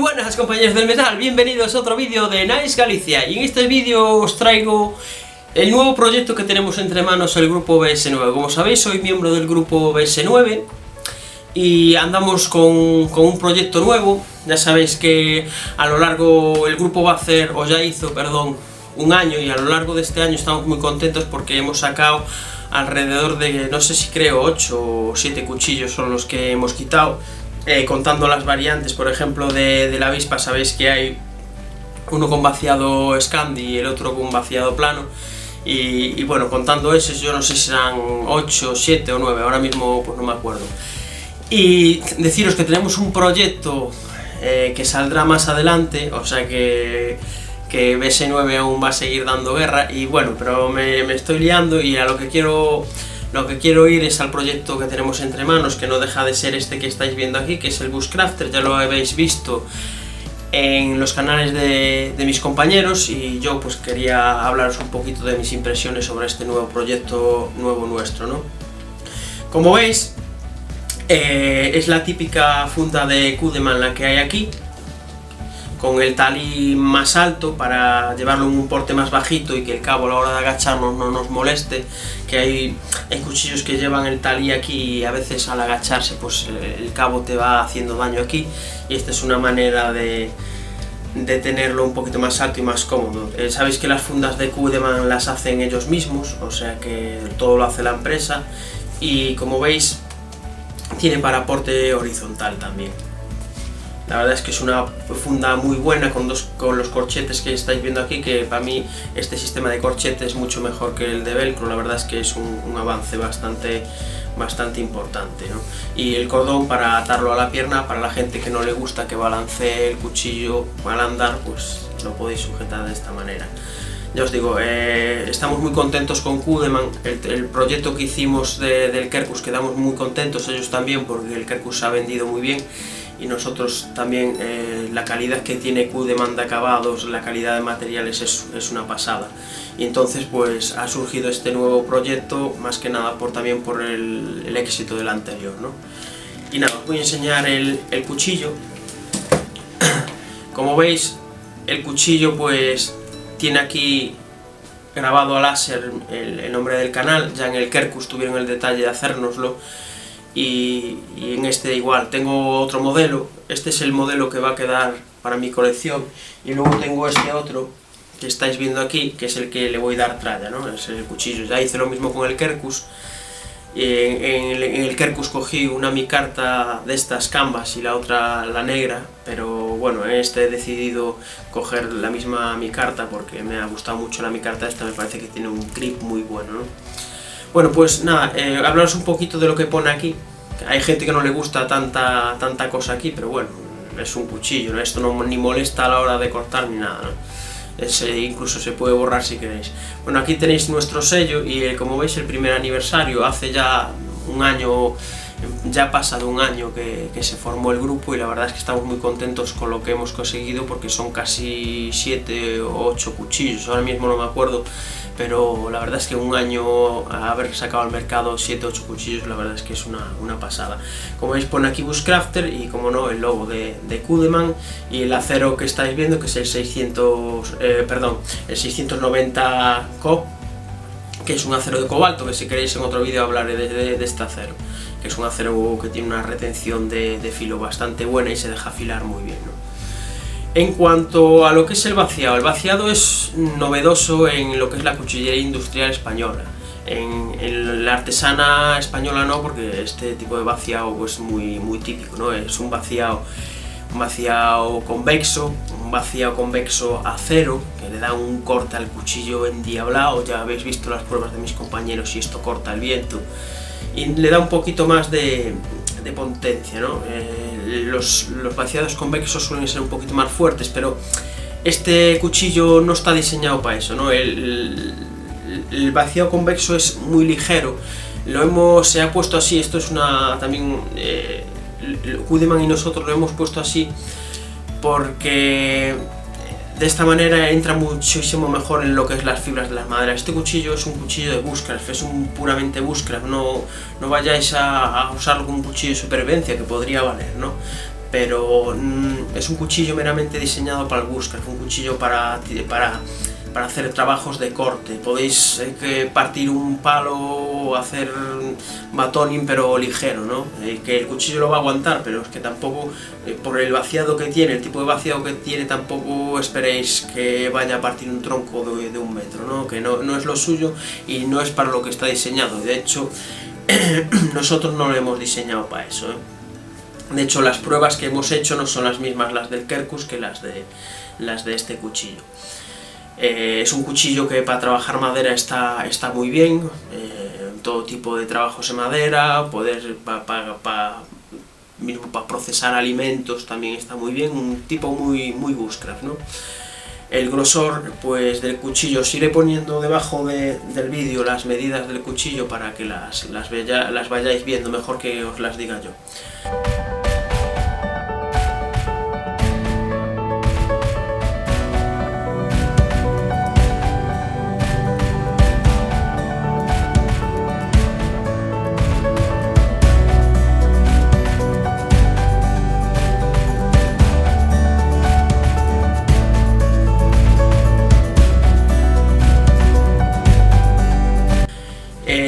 buenas compañeros del metal, bienvenidos a otro vídeo de Nice Galicia. Y en este vídeo os traigo el nuevo proyecto que tenemos entre manos, el grupo BS9. Como sabéis, soy miembro del grupo BS9 y andamos con un proyecto nuevo. Ya sabéis que a lo largo el grupo va a hacer, o ya hizo, perdón, un año, y a lo largo de este año estamos muy contentos porque hemos sacado alrededor de, no sé si creo, 8 o 7 cuchillos son los que hemos quitado. Contando las variantes, por ejemplo, de la avispa, sabéis que hay uno con vaciado Scandi y el otro con vaciado plano. Y bueno, contando esos, yo no sé si serán 8, 7 o 9, ahora mismo pues no me acuerdo. Y deciros que tenemos un proyecto que saldrá más adelante, o sea que BS9 aún va a seguir dando guerra. Y bueno, pero me estoy liando, y a lo que quiero ir es al proyecto que tenemos entre manos, que no deja de ser este que estáis viendo aquí, que es el Bushcrafter. Ya lo habéis visto en los canales de mis compañeros, y yo pues quería hablaros un poquito de mis impresiones sobre este nuevo proyecto nuevo nuestro, ¿no? Como veis, es la típica funda de Cudeman la que hay aquí, con el talí más alto para llevarlo en un porte más bajito y que el cabo a la hora de agacharnos no nos moleste, que hay cuchillos que llevan el talí aquí y a veces al agacharse pues el cabo te va haciendo daño aquí, y esta es una manera de tenerlo un poquito más alto y más cómodo. Sabéis que las fundas de Cudeman las hacen ellos mismos, o sea que todo lo hace la empresa, y como veis tiene para porte horizontal también. La verdad es que es una funda muy buena con los corchetes que estáis viendo aquí, que para mí este sistema de corchetes es mucho mejor que el de velcro. La verdad es que es un avance bastante importante, ¿no? Y el cordón para atarlo a la pierna, para la gente que no le gusta que balancee el cuchillo al andar, pues lo podéis sujetar de esta manera. Ya os digo, estamos muy contentos con Cudeman. El proyecto que hicimos del Kerkus, quedamos muy contentos, ellos también, porque el Kerkus se ha vendido muy bien. Y nosotros también, la calidad que tiene Cudeman de acabados, la calidad de materiales es una pasada. Y entonces pues ha surgido este nuevo proyecto, más que nada también por el éxito del anterior, ¿no? Y nada, os voy a enseñar el cuchillo. Como veis, el cuchillo pues tiene aquí grabado a láser el nombre del canal. Ya en el Kerkus tuvieron el detalle de hacérnoslo. Y en este igual, tengo otro modelo. Este es el modelo que va a quedar para mi colección, y luego tengo este otro que estáis viendo aquí, que es el que le voy a dar tralla, ¿no? Es el cuchillo. Ya hice lo mismo con el Kerkus. En el Kerkus cogí una micarta de estas canvas y la otra la negra, pero bueno, en este he decidido coger la misma micarta porque me ha gustado mucho la micarta esta, me parece que tiene un grip muy bueno, ¿no? Bueno, pues nada, hablaros un poquito de lo que pone aquí. Hay gente que no le gusta tanta cosa aquí, pero bueno, es un cuchillo, ¿no? Esto no ni molesta a la hora de cortar ni nada, ¿no? Incluso se puede borrar si queréis. Bueno, aquí tenéis nuestro sello, y como veis, el primer aniversario, hace ya un año, ya ha pasado un año que se formó el grupo, y la verdad es que estamos muy contentos con lo que hemos conseguido, porque son casi 7 o 8 cuchillos, ahora mismo no me acuerdo, pero la verdad es que un año haber sacado al mercado 7 o 8 cuchillos, la verdad es que es una pasada. Como veis, pone aquí Bushcrafter y, como no, el logo de Cudeman, y el acero que estáis viendo, que es el 690 Co, que es un acero de cobalto, que si queréis en otro vídeo hablaré de este acero, que es un acero que tiene una retención de filo bastante buena y se deja afilar muy bien, ¿no? En cuanto a lo que es el vaciado es novedoso en lo que es la cuchillería industrial española. En la artesana española no, porque este tipo de vaciado pues muy típico, ¿no? Es un vaciado convexo, acero, que le da un corte al cuchillo endiablado. Ya habéis visto las pruebas de mis compañeros y esto corta el viento y le da un poquito más de potencia, ¿no? Los vaciados convexos suelen ser un poquito más fuertes, pero este cuchillo no está diseñado para eso, ¿no? El vaciado convexo es muy ligero. Se ha puesto así, esto es también Cudeman y nosotros lo hemos puesto así porque de esta manera entra muchísimo mejor en lo que es las fibras de las maderas. Este cuchillo es un cuchillo de Bushcraft, es puramente Bushcraft, no vayáis a usarlo como un cuchillo de supervivencia, que podría valer, ¿no? pero es un cuchillo meramente diseñado para el bushcraft, un cuchillo para hacer trabajos de corte. Podéis partir un palo o hacer batoning, pero ligero, ¿no? Que el cuchillo lo va a aguantar, pero es que tampoco, por el vaciado que tiene, el tipo de vaciado que tiene, tampoco esperéis que vaya a partir un tronco de 1 metro, ¿no? Que no es lo suyo y no es para lo que está diseñado. De hecho, nosotros no lo hemos diseñado para eso, ¿eh? De hecho, las pruebas que hemos hecho no son las mismas las del Kerkus que las de este cuchillo. Es un cuchillo que para trabajar madera está muy bien, todo tipo de trabajos en madera, mismo para procesar alimentos también está muy bien, un tipo muy bushcraft, ¿no? El grosor pues del cuchillo, os iré poniendo debajo del vídeo las medidas del cuchillo para que las vayáis viendo, mejor que os las diga yo.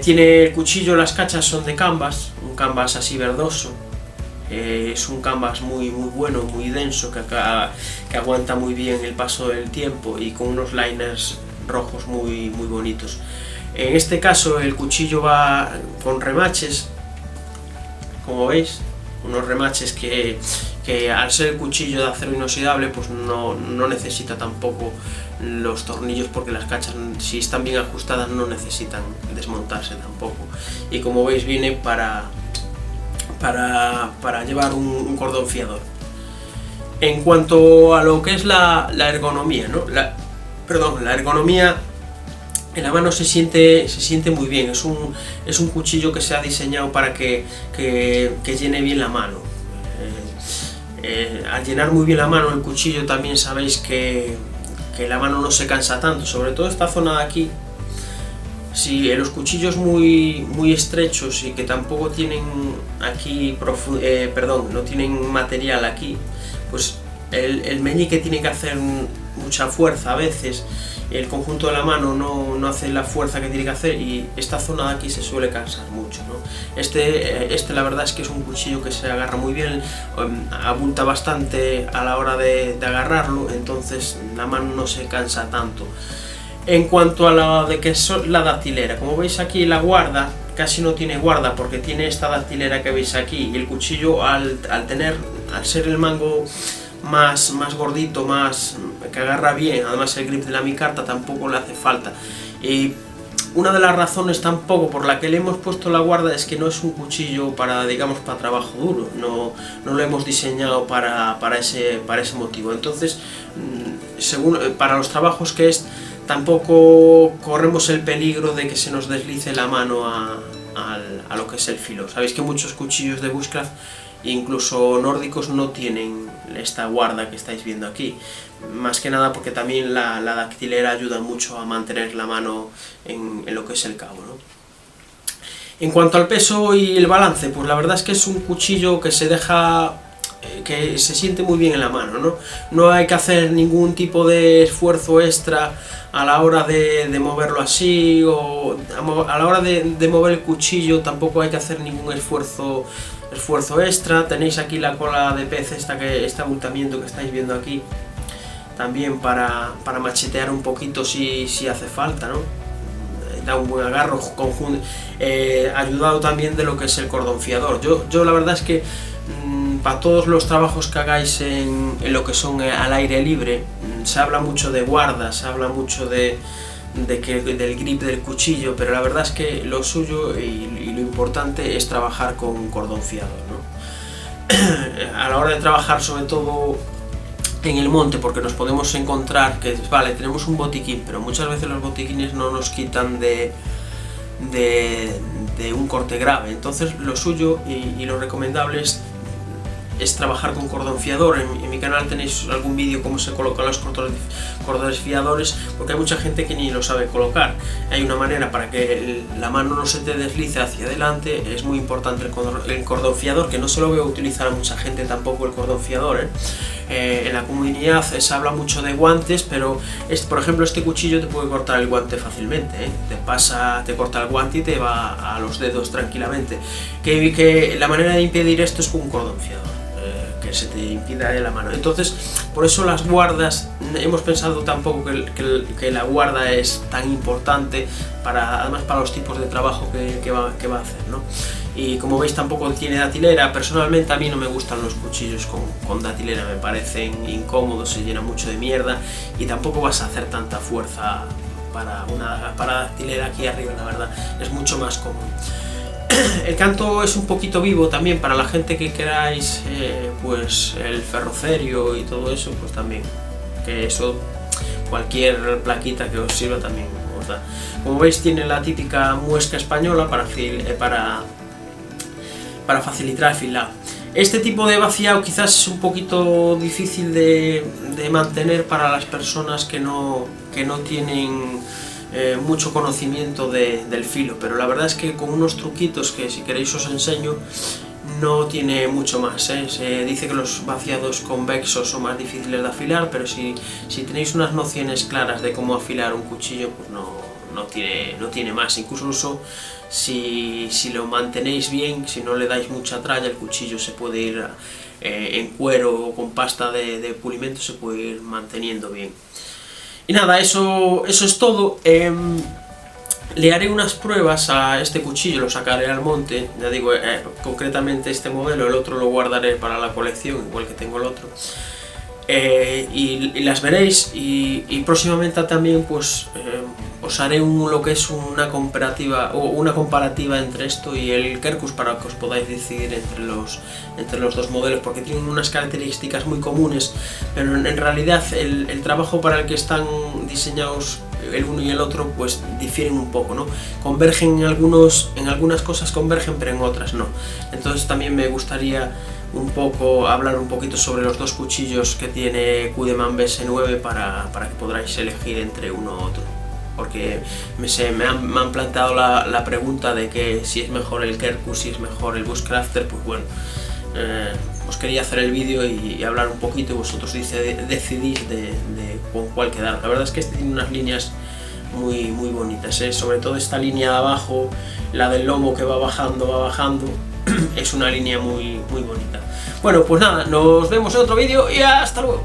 Tiene el cuchillo, las cachas son de canvas, un canvas así verdoso, es un canvas muy bueno, muy denso, que aguanta muy bien el paso del tiempo y con unos liners rojos muy bonitos. En este caso el cuchillo va con remaches, como veis, unos remaches que al ser el cuchillo de acero inoxidable pues no necesita tampoco los tornillos, porque las cachas, si están bien ajustadas, no necesitan desmontarse tampoco. Y como veis, viene para llevar un cordón fiador. En cuanto a lo que es la ergonomía, ¿no? La ergonomía en la mano se siente muy bien. Es un cuchillo que se ha diseñado para que llene bien la mano. Al llenar muy bien la mano el cuchillo, también sabéis que la mano no se cansa tanto, sobre todo esta zona de aquí. Si los cuchillos muy estrechos y que tampoco tienen aquí no tienen material aquí, pues el meñique tiene que hacer mucha fuerza a veces, el conjunto de la mano no hace la fuerza que tiene que hacer y esta zona de aquí se suele cansar mucho, ¿no? Este la verdad es que es un cuchillo que se agarra muy bien, abulta bastante a la hora de agarrarlo, entonces la mano no se cansa tanto. En cuanto a la dactilera, como veis aquí, la guarda casi no tiene guarda porque tiene esta dactilera que veis aquí, y el cuchillo al ser el mango más gordito, que agarra bien, además el grip de la micarta tampoco le hace falta. Y una de las razones tampoco por la que le hemos puesto la guarda es que no es un cuchillo para trabajo duro, no lo hemos diseñado para ese motivo. Entonces, para los trabajos que es, tampoco corremos el peligro de que se nos deslice la mano a lo que es el filo. Sabéis que muchos cuchillos de bushcraft, incluso nórdicos, no tienen esta guarda que estáis viendo aquí, más que nada porque también la dactilera ayuda mucho a mantener la mano en lo que es el cabo, ¿no? En cuanto al peso y el balance, pues la verdad es que es un cuchillo que que se siente muy bien en la mano, ¿no? No hay que hacer ningún tipo de esfuerzo extra a la hora de moverlo así, o a la hora de mover el cuchillo tampoco hay que hacer ningún esfuerzo extra. Tenéis aquí la cola de pez, este abultamiento que estáis viendo aquí, también para machetear un poquito si hace falta, ¿no? Da un buen agarro, ayudado también de lo que es el cordón fiador. Yo la verdad es que para todos los trabajos que hagáis en lo que son al aire libre, se habla mucho de guarda, se habla mucho del grip del cuchillo, pero la verdad es que lo suyo y lo importante es trabajar con cordón fiador, ¿no? A la hora de trabajar, sobre todo en el monte, porque nos podemos encontrar que, vale, tenemos un botiquín, pero muchas veces los botiquines no nos quitan de un corte grave. Entonces lo suyo y lo recomendable es trabajar con cordón fiador. En mi canal tenéis algún vídeo cómo se colocan los cordones fiadores, porque hay mucha gente que ni lo sabe colocar. Hay una manera para que la mano no se te deslice hacia adelante. Es muy importante el cordón fiador, que no se lo veo utilizar a mucha gente tampoco el cordón fiador, en la comunidad se habla mucho de guantes, pero por ejemplo este cuchillo te puede cortar el guante fácilmente, te corta el guante y te va a los dedos tranquilamente. Que la manera de impedir esto es con un cordón fiador, que se te impida de la mano. Entonces, por eso las guardas, hemos pensado tampoco que la guarda es tan importante, además para los tipos de trabajo que va a hacer, ¿no? Y como veis tampoco tiene datilera. Personalmente a mí no me gustan los cuchillos con datilera, me parecen incómodos, se llena mucho de mierda y tampoco vas a hacer tanta fuerza para datilera aquí arriba, la verdad, es mucho más cómodo. El canto es un poquito vivo también para la gente que queráis, pues el ferrocerio y todo eso, pues también, que eso, cualquier plaquita que os sirva también os da. Como veis tiene la típica muesca española para facilitar el afilado. Este tipo de vaciado quizás es un poquito difícil de mantener para las personas que no tienen mucho conocimiento del filo, pero la verdad es que con unos truquitos que si queréis os enseño, no tiene mucho más, Se dice que los vaciados convexos son más difíciles de afilar, pero si tenéis unas nociones claras de cómo afilar un cuchillo, pues no tiene más. Incluso si lo mantenéis bien, si no le dais mucha tralla, el cuchillo se puede ir en cuero o con pasta de pulimento, se puede ir manteniendo bien. Y nada, eso es todo. Le haré unas pruebas a este cuchillo, lo sacaré al monte, ya digo, concretamente este modelo, el otro lo guardaré para la colección, igual que tengo el otro. Y las veréis, y próximamente también pues os haré lo que es una comparativa entre esto y el Kerkus, para que os podáis decidir entre los dos modelos, porque tienen unas características muy comunes, pero en realidad el trabajo para el que están diseñados el uno y el otro pues difieren un poco, ¿no? Convergen en algunas cosas convergen, pero en otras no. Entonces también me gustaría hablar un poquito sobre los dos cuchillos que tiene Kudeman BS9 para que podáis elegir entre uno u otro, porque me han planteado la pregunta de que si es mejor el Kerkus, si es mejor el Bushcrafter. Pues bueno, os quería hacer el vídeo y hablar un poquito, y vosotros decidís de con cuál quedar. La verdad es que este tiene unas líneas muy bonitas, sobre todo esta línea de abajo, la del lomo que va bajando, es una línea muy bonita. Bueno, pues nada, nos vemos en otro vídeo y hasta luego.